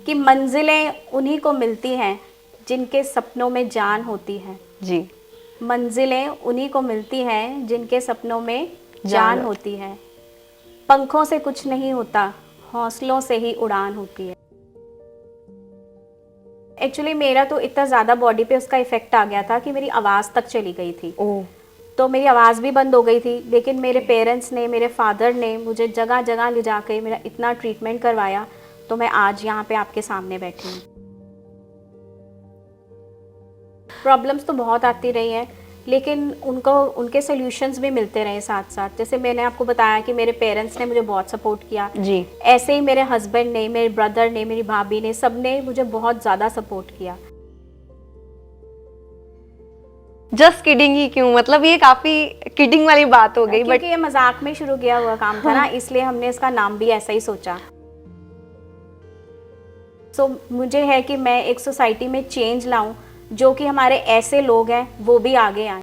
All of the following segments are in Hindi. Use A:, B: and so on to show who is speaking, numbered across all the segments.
A: कि मंजिलें उन्हीं को मिलती हैं जिनके सपनों में जान होती है।
B: जी।
A: मंजिलें उन्हीं को मिलती हैं जिनके सपनों में जान होती है। पंखों से कुछ नहीं होता, हौसलों से ही उड़ान होती है। एक्चुअली मेरा तो इतना ज़्यादा बॉडी पे उसका इफेक्ट आ गया था कि मेरी आवाज़ तक चली गई थी।
B: ओह।
A: तो मेरी आवाज़ भी बंद हो गई थी, लेकिन मेरे पेरेंट्स ने, मेरे फादर ने मुझे जगह जगह ले जाकर मेरा इतना ट्रीटमेंट करवाया, तो मैं आज यहाँ पे आपके सामने बैठी हूँ। प्रॉब्लम्स तो बहुत आती रही हैं, लेकिन उनके सॉल्यूशंस भी मिलते रहे साथ साथ। जैसे मैंने आपको बताया कि मेरे पेरेंट्स ने मुझे बहुत सपोर्ट किया
B: जी।
A: ऐसे ही मेरे हस्बैंड ने, मेरे ब्रदर ने, मेरी भाभी ने, सब ने मुझे बहुत ज़्यादा सपोर्ट किया।
B: जस्ट किडिंग ही क्यों, मतलब ये काफी किडिंग वाली बात हो गई,
A: क्योंकि ये मजाक में शुरू किया हुआ काम था ना, इसलिए हमने इसका नाम भी ऐसा ही सोचा। सो मुझे है कि मैं एक सोसाइटी में चेंज लाऊं, जो कि हमारे ऐसे लोग हैं वो भी आगे आए।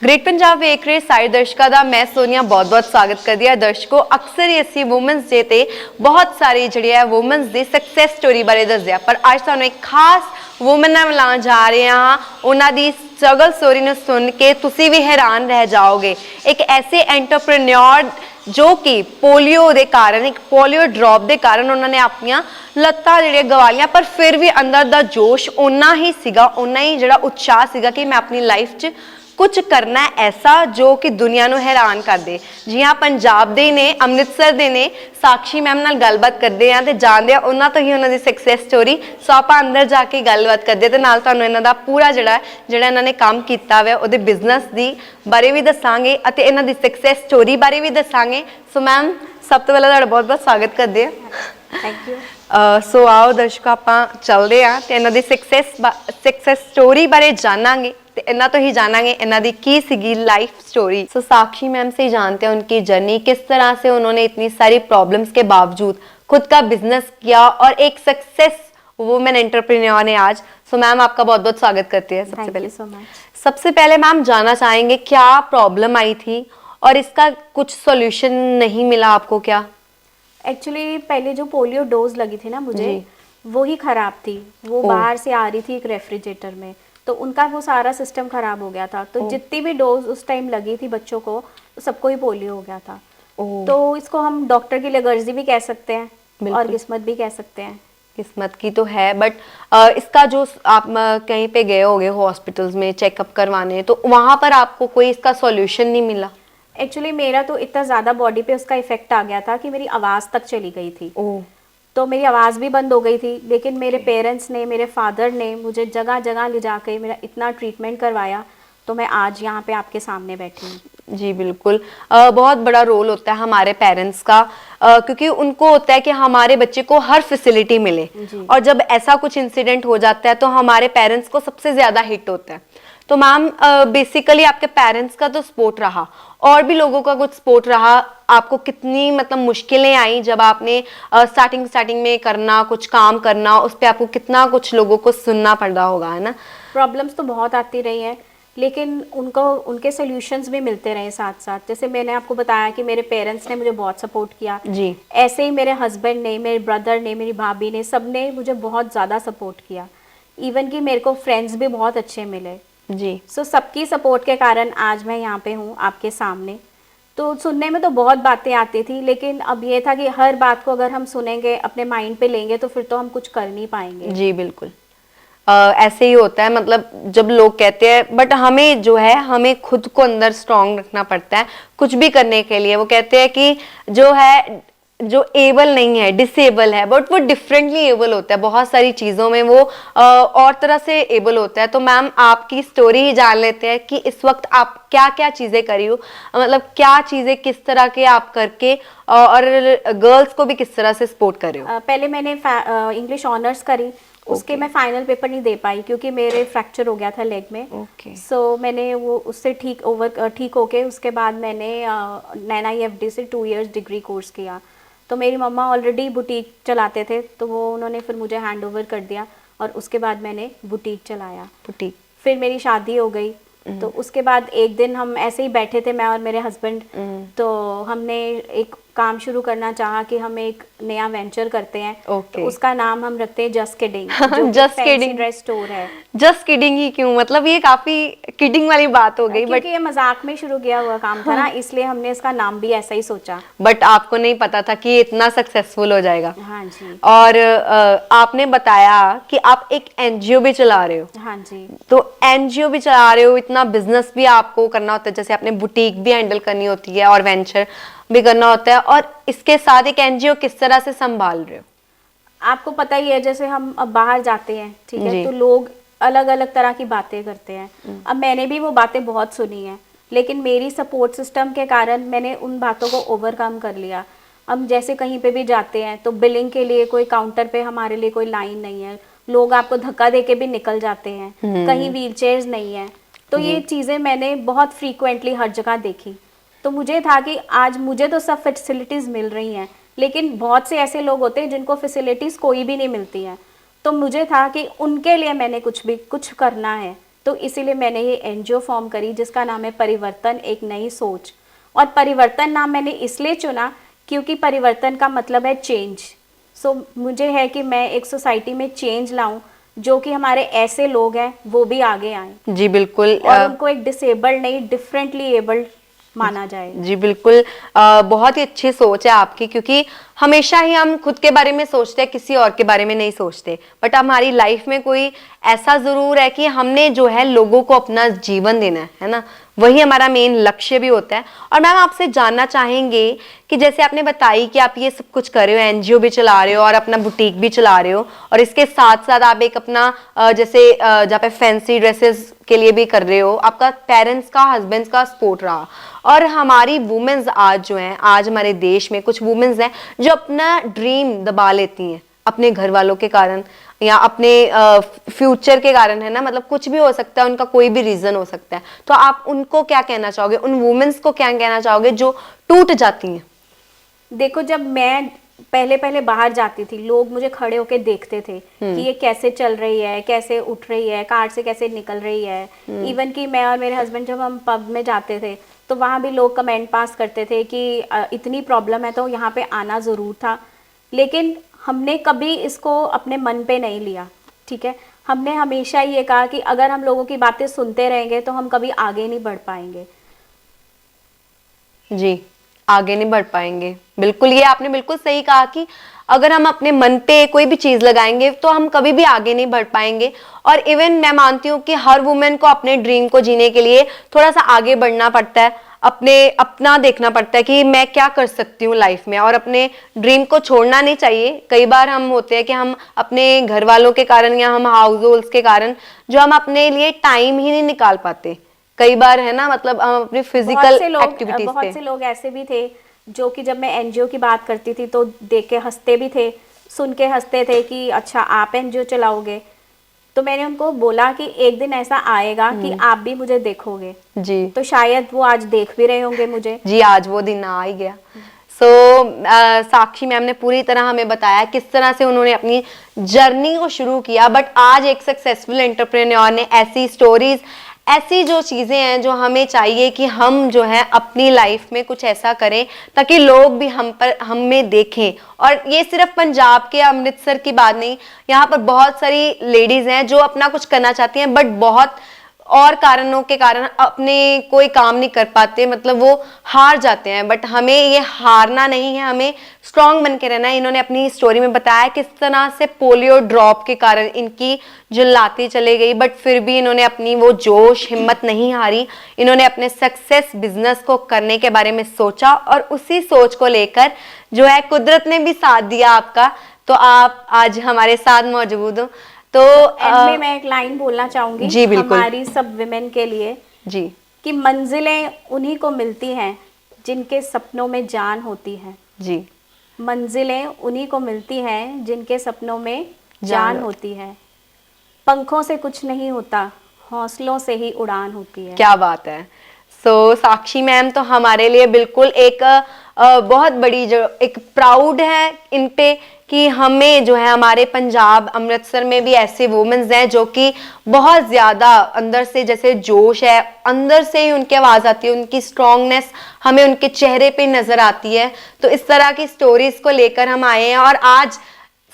B: ग्रेट पंजाब ਵੇਖ ਰਹੇ ਸਾਰੇ ਦਰਸ਼ਕਾਂ ਦਾ ਮੈਂ ਸੋਨੀਆ ਬਹੁਤ-ਬਹੁਤ ਸਵਾਗਤ ਕਰਦੀ ਹਾਂ। ਦਰਸ਼ਕੋ ਅਕਸਰ ਹੀ ਅਸੀਂ ਵੂਮਨਸ ਡੇ ਤੇ ਬਹੁਤ ਸਾਰੀ ਜਿਹੜੀ ਹੈ ਵੂਮਨਸ ਦੀ ਸਕਸੈਸ ਸਟੋਰੀ ਬਾਰੇ ਦੱਸਦੇ ਆ, ਪਰ ਅੱਜ ਤੁਹਾਨੂੰ ਇੱਕ ਖਾਸ ਵੂਮਨ ਨਾਲ ਮਿਲਾਉਣ ਜਾ ਰਹੇ ਹਾਂ। ਉਹਨਾਂ ਦੀ ਸਟਰਗਲ ਸਟੋਰੀ ਨੂੰ ਸੁਣ ਕੇ ਤੁਸੀਂ ਵੀ ਹੈਰਾਨ ਰਹਿ ਜਾਓਗੇ। ਇੱਕ ਐਸੇ ਐਂਟਰਪ੍ਰੀਨਿਓਰ ਜੋ ਕਿ ਪੋਲੀਓ ਦੇ ਕਾਰਨ, ਇੱਕ ਪੋਲੀਓ ਡ੍ਰੌਪ ਦੇ ਕਾਰਨ ਉਹਨਾਂ ਨੇ ਆਪਣੀਆਂ ਲੱਤਾਂ ਜਿਹੜੀਆਂ ਗਵਾ ਲਈਆਂ, ਪਰ ਫਿਰ ਵੀ ਅੰਦਰ ਦਾ ਜੋਸ਼ ਓਨਾ ਹੀ ਸੀਗਾ, ਓਨਾ ਹੀ ਜਿਹੜਾ ਉਤਸ਼ਾਹ ਸੀਗਾ ਕਿ ਮੈਂ ਆਪਣੀ ਲਾਈਫ 'ਚ कुछ करना है ऐसा जो कि दुनिया ਨੂੰ हैरान कर दे। जी हाँ, पंजाब ਦੇ ਨੇ, ਅੰਮ੍ਰਿਤਸਰ ਦੇ ਨੇ। ਸਾਕਸ਼ੀ ਮੈਮ ਨਾਲ ਗੱਲਬਾਤ ਕਰਦੇ ਆ ਤੇ ਜਾਣਦੇ ਆ ਉਹਨਾਂ ਤੋਂ ਹੀ ਉਹਨਾਂ ਦੀ ਸਕਸੈਸ ਸਟੋਰੀ। ਸੋ ਆਪਾਂ ਅੰਦਰ ਜਾ ਕੇ ਗੱਲਬਾਤ ਕਰਦੇ ਤੇ ਨਾਲ ਤੁਹਾਨੂੰ ਇਹਨਾਂ ਦਾ ਪੂਰਾ ਜਿਹੜਾ ਇਹਨਾਂ ਨੇ ਕੰਮ ਕੀਤਾ ਹੋਇਆ ਉਹਦੇ ਬਿਜ਼ਨਸ ਦੀ ਬਾਰੇ ਵੀ ਦੱਸਾਂਗੇ ਅਤੇ ਇਹਨਾਂ ਦੀ ਸਕਸੈਸ ਸਟੋਰੀ ਬਾਰੇ ਵੀ ਦੱਸਾਂਗੇ। ਸੋ ਮੈਮ, ਸਭ ਤੋਂ ਪਹਿਲਾਂ ਤੁਹਾਡਾ ਬਹੁਤ ਬਹੁਤ ਸਵਾਗਤ ਕਰਦੇ ਆ।
A: Thank you.
B: ਸੋ ਆਓ ਦਰਸ਼ਕੋ, ਆਪਾਂ ਚੱਲਦੇ ਆ ਤੇ ਇਹਨਾਂ ਦੀ ਸਕਸੈਸ ਸਟੋਰੀ ਬਾਰੇ ਜਾਣਾਂਗੇ, इन्ना तो ही जानेंगे इन्ना दी की सीगी लाइफ स्टोरी। सो साक्षी मैम से ही जानते हैं उनकी जर्नी, किस तरह से उन्होंने इतनी सारी प्रॉब्लम्स के बावजूद खुद का बिजनेस किया और एक सक्सेस वुमेन एंटरप्रेन्योर ने आज। सो मैम, आपका बहुत बहुत स्वागत करते हैं। सबसे पहले मैम जानना चाहेंगे क्या प्रॉब्लम आई थी और इसका कुछ सॉल्यूशन नहीं मिला आपको क्या?
A: एक्चुअली पहले जो पोलियो डोज लगी थी ना मुझे, वो ही खराब थी। वो बाहर से आ रही थी एक रेफ्रिजरेटर में, तो उनका वो सारा सिस्टम खराब हो गया था। तो जितनी भी डोज उस टाइम लगी थी बच्चों को, सबको ही पोलियो हो गया था। तो इसको हम डॉक्टर की लेगर्जी भी कह सकते हैं और किस्मत भी कह सकते हैं।
B: किस्मत की तो है, बट इसका जो आप कहीं पे गए होगे हॉस्पिटल्स में चेकअप करवाने, तो वहाँ पर आपको कोई इसका सॉल्यूशन नहीं मिला?
A: एक्चुअली मेरा तो इतना ज़्यादा बॉडी पे उसका इफेक्ट आ गया था कि मेरी आवाज़ तक चली गई थी। तो मेरी आवाज़ भी बंद हो गई थी, लेकिन मेरे पेरेंट्स ने, मेरे फादर ने मुझे जगह जगह ले जाकर मेरा इतना ट्रीटमेंट करवाया, तो मैं आज यहाँ पे आपके सामने बैठी हूँ।
B: जी बिल्कुल। बहुत बड़ा रोल होता है हमारे पेरेंट्स का, क्योंकि उनको होता है कि हमारे बच्चे को हर फैसिलिटी मिले, और जब ऐसा कुछ इंसिडेंट हो जाता है तो हमारे पेरेंट्स को सबसे ज़्यादा हिट होता है। तो मैम, बेसिकली आपके पेरेंट्स का तो सपोर्ट रहा, और भी लोगों का कुछ सपोर्ट रहा। आपको कितनी मतलब मुश्किलें आई जब आपने स्टार्टिंग में करना, कुछ काम करना, उस पर आपको कितना कुछ लोगों को सुनना पड़ रहा होगा, है ना?
A: प्रॉब्लम्स तो बहुत आती रही हैं, लेकिन उनके सॉल्यूशंस भी मिलते रहे साथ साथ। जैसे मैंने आपको बताया कि मेरे पेरेंट्स ने मुझे बहुत सपोर्ट किया
B: जी।
A: ऐसे ही मेरे हस्बैंड ने, मेरे ब्रदर ने, मेरी भाभी ने, सब ने मुझे बहुत ज़्यादा सपोर्ट किया। इवन कि मेरे को फ्रेंड्स भी बहुत अच्छे मिले
B: जी।
A: सो सबकी सपोर्ट के कारण आज मैं यहाँ पे हूँ आपके सामने। तो सुनने में तो बहुत बातें आती थी, लेकिन अब ये था कि हर बात को अगर हम सुनेंगे, अपने माइंड पे लेंगे, तो फिर तो हम कुछ कर नहीं पाएंगे।
B: जी बिल्कुल। ऐसे ही होता है, मतलब जब लोग कहते हैं, बट हमें जो है हमें खुद को अंदर स्ट्रांग रखना पड़ता है कुछ भी करने के लिए। वो कहते हैं कि जो है, जो एबल नहीं है, डिसेबल है, बट वो डिफरेंटली एबल होता है। बहुत सारी चीज़ों में वो और तरह से एबल होता है। तो मैम, आपकी स्टोरी ही जान लेते हैं कि इस वक्त आप क्या क्या चीज़ें करी हो, मतलब क्या चीज़ें किस तरह के आप करके और गर्ल्स को भी किस तरह से सपोर्ट कर रहे हो।
A: पहले मैंने इंग्लिश ऑनर्स करी, उसके मैं फाइनल पेपर नहीं दे पाई क्योंकि मेरे फ्रैक्चर हो गया था लेग में। सो मैंने वो उससे ठीक होके उसके बाद मैंने NIFD से 2 इयर्स डिग्री कोर्स किया। तो मेरी मम्मा ऑलरेडी बुटीक चलाते थे, तो वो उन्होंने फिर मुझे हैंड ओवर कर दिया, और उसके बाद मैंने बुटीक चलाया। फिर मेरी शादी हो गई, तो उसके बाद एक दिन हम ऐसे ही बैठे थे, मैं और मेरे हस्बैंड, तो हमने एक काम शुरू करना चाहा कि हम एक नया वेंचर करते हैं।
B: Okay.
A: तो उसका नाम हम रखते हैं just kidding,
B: Just Kidding।
A: Dress store है।
B: जस्ट किडिंग ही क्यों, मतलब ये काफी किडिंग वाली बात हो गई,
A: क्योंकि ये मजाक में शुरू किया हुआ काम था ना, इसलिए हमने इसका नाम भी ऐसा ही सोचा।
B: बट आपको नहीं पता था कि ये इतना सक्सेसफुल हो जाएगा।
A: हाँ जी।
B: और आपने बताया कि आप एक एनजीओ भी चला रहे हो।
A: हाँ जी।
B: तो एनजीओ भी चला रहे हो, इतना बिजनेस भी आपको करना होता है, जैसे आपने बुटीक भी हैंडल करनी होती है और वेंचर भी करना होता है, और इसके साथ एक एनजीओ किस तरह से संभाल रहे हो?
A: आपको पता ही है, जैसे हम अब बाहर जाते हैं, ठीक
B: जी।
A: है, तो लोग अलग अलग तरह की बातें करते हैं। अब मैंने भी वो बातें बहुत सुनी हैं, लेकिन मेरी सपोर्ट सिस्टम के कारण मैंने उन बातों को ओवरकम कर लिया। हम जैसे कहीं पे भी जाते हैं तो बिलिंग के लिए कोई काउंटर पे हमारे लिए कोई लाइन नहीं है, लोग आपको धक्का देके भी निकल जाते हैं, कहीं व्हील चेयर्स नहीं है। तो ये चीज़ें मैंने बहुत फ्रीक्वेंटली हर जगह देखी। तो मुझे था कि आज मुझे तो सब फैसिलिटीज़ मिल रही हैं, लेकिन बहुत से ऐसे लोग होते हैं जिनको फैसिलिटीज़ कोई भी नहीं मिलती हैं। तो मुझे था कि उनके लिए मैंने कुछ करना है। तो इसीलिए मैंने ये एनजीओ फॉर्म करी जिसका नाम है परिवर्तन एक नई सोच। और परिवर्तन नाम मैंने इसलिए चुना क्योंकि परिवर्तन का मतलब है चेंज। सो मुझे है कि मैं एक सोसाइटी में चेंज लाऊं, जो कि हमारे ऐसे लोग हैं वो भी आगे आएं
B: जी बिल्कुल।
A: और उनको एक डिसेबल्ड नहीं, डिफरेंटली एबल्ड माना जाए।
B: जी बिल्कुल। बहुत ही अच्छी सोच है आपकी, क्योंकि हमेशा ही हम खुद के बारे में सोचते हैं, किसी और के बारे में नहीं सोचते। बट हमारी लाइफ में कोई ऐसा जरूर है कि हमने जो है लोगों को अपना जीवन देना है ना, वही हमारा मेन लक्ष्य भी होता है। और मैम आपसे जानना चाहेंगे कि जैसे आपने बताई कि आप ये सब कुछ कर रहे हो, एनजीओ भी चला रहे हो और अपना बुटीक भी चला रहे हो, और इसके साथ साथ आप एक अपना जैसे जहाँ पे फैंसी ड्रेसेस के लिए भी कर रहे हो, आपका पेरेंट्स का, हस्बैंड्स का सपोर्ट रहा। और हमारी वुमेन्स आज जो हैं, आज हमारे देश में कुछ वुमेन्स हैं जो अपना ड्रीम दबा लेती हैं अपने घर वालों के कारण या अपने फ्यूचर के कारण, है ना, मतलब कुछ भी हो सकता है, उनका कोई भी रीजन हो सकता है। तो आप उनको क्या कहना चाहोगे, उन वुमेन्स को क्या कहना चाहोगे जो टूट जाती हैं?
A: देखो, जब मैं पहले बाहर जाती थी, लोग मुझे खड़े होके देखते थे कि ये कैसे चल रही है, कैसे उठ रही है, कार से कैसे निकल रही है। इवन कि मैं और मेरे हस्बैंड जब हम पब में जाते थे तो वहाँ भी लोग कमेंट पास करते थे कि इतनी प्रॉब्लम है तो यहाँ पे आना ज़रूर था। लेकिन हमने कभी इसको अपने मन पे नहीं लिया, ठीक है। हमने हमेशा ये कहा कि अगर हम लोगों की बातें सुनते रहेंगे तो हम कभी आगे नहीं बढ़ पाएंगे।
B: जी, आगे नहीं बढ़ पाएंगे। बिल्कुल, ये आपने बिल्कुल सही कहा कि अगर हम अपने मन पे कोई भी चीज लगाएंगे तो हम कभी भी आगे नहीं बढ़ पाएंगे। और इवन मैं मानती हूँ कि हर वुमेन को अपने ड्रीम को जीने के लिए थोड़ा सा आगे बढ़ना पड़ता है, अपना देखना पड़ता है कि मैं क्या कर सकती हूँ लाइफ में, और अपने ड्रीम को छोड़ना नहीं चाहिए। कई बार हम होते हैं कि हम अपने घर वालों के कारण या हम हाउस होल्ड्स के कारण जो हम अपने लिए टाइम ही नहीं निकाल पाते कई बार, है ना, मतलब हम अपनी फिजिकल एक्टिविटीज पे।
A: बहुत से लोग ऐसे भी थे जो कि जब मैं एनजीओ की बात करती थी तो देख के हंसते भी थे, सुन के हंसते थे कि अच्छा आप एनजीओ चलाओगे। तो मैंने उनको बोला कि एक दिन ऐसा आएगा कि आप भी मुझे देखोगे
B: जी।
A: तो शायद वो आज देख भी रहे होंगे मुझे।
B: जी, आज वो दिन आ ही गया। साक्षी मैम ने पूरी तरह हमें बताया किस तरह से उन्होंने अपनी जर्नी को शुरू किया, बट आज एक सक्सेसफुल एंटरप्रेन्योर ने ऐसी स्टोरीज, ऐसी जो चीजें हैं जो हमें चाहिए कि हम जो है अपनी लाइफ में कुछ ऐसा करें ताकि लोग भी हम में देखें। और ये सिर्फ पंजाब के अमृतसर की बात नहीं, यहाँ पर बहुत सारी लेडीज हैं जो अपना कुछ करना चाहती हैं बट बहुत और कारणों के कारण अपने कोई काम नहीं कर पाते, मतलब वो हार जाते हैं। बट हमें ये हारना नहीं है, हमें स्ट्रांग बन के रहना है। इन्होंने अपनी स्टोरी में बताया किस तरह से पोलियो ड्रॉप के कारण इनकी जो लाती चले गई, बट फिर भी इन्होंने अपनी वो जोश हिम्मत नहीं हारी। इन्होंने अपने सक्सेस बिजनेस को करने के बारे में सोचा और उसी सोच को लेकर जो है कुदरत ने भी साथ दिया आपका, तो आप आज हमारे साथ मौजूद हो। तो
A: एंड में मैं एक लाइन बोलना चाहूंगी
B: जी बिल्कुल,
A: हमारी सब विमेन के लिए
B: जी,
A: कि मंजिलें उन्हीं को मिलती हैं जिनके सपनों में जान होती है।
B: जी,
A: मंजिलें उन्हीं को मिलती हैं जिनके सपनों में जान होती है। पंखों से कुछ नहीं होता, हौसलों से ही उड़ान होती है।
B: क्या बात है। सो साक्षी मैम तो हमारे लिए बिल्कुल एक बहुत बड़ी जो एक प्राउड है इन पे कि हमें जो है हमारे पंजाब अमृतसर में भी ऐसे वुमेन्स हैं जो कि बहुत ज़्यादा अंदर से जैसे जोश है, अंदर से ही उनकी आवाज़ आती है, उनकी स्ट्रॉन्गनेस हमें उनके चेहरे पे नज़र आती है। तो इस तरह की स्टोरीज को लेकर हम आए हैं और आज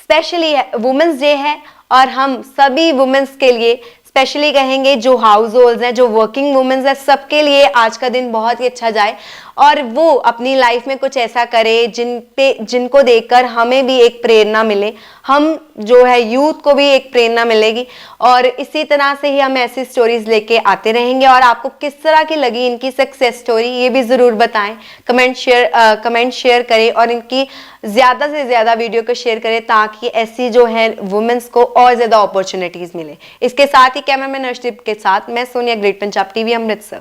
B: स्पेशली वुमेन्स डे है और हम सभी वुमेन्स के लिए स्पेशली कहेंगे जो हाउस होल्ड्स हैं, जो वर्किंग वुमेन्स हैं, सबके लिए आज का दिन बहुत ही अच्छा जाए और वो अपनी लाइफ में कुछ ऐसा करे जिनको देखकर हमें भी एक प्रेरणा मिले, हम जो है यूथ को भी एक प्रेरणा मिलेगी। और इसी तरह से ही हम ऐसी स्टोरीज लेके आते रहेंगे। और आपको किस तरह की लगी इनकी सक्सेस स्टोरी ये भी ज़रूर बताएं, कमेंट शेयर करें और इनकी ज़्यादा से ज़्यादा वीडियो को शेयर करें ताकि ऐसी जो है वुमेन्स को और ज़्यादा अपॉर्चुनिटीज़ मिले। इसके साथ ही कैमरामैन अर्शदीप के साथ मैं सोनिया, ग्रेट पंजाब टीवी, अमृतसर।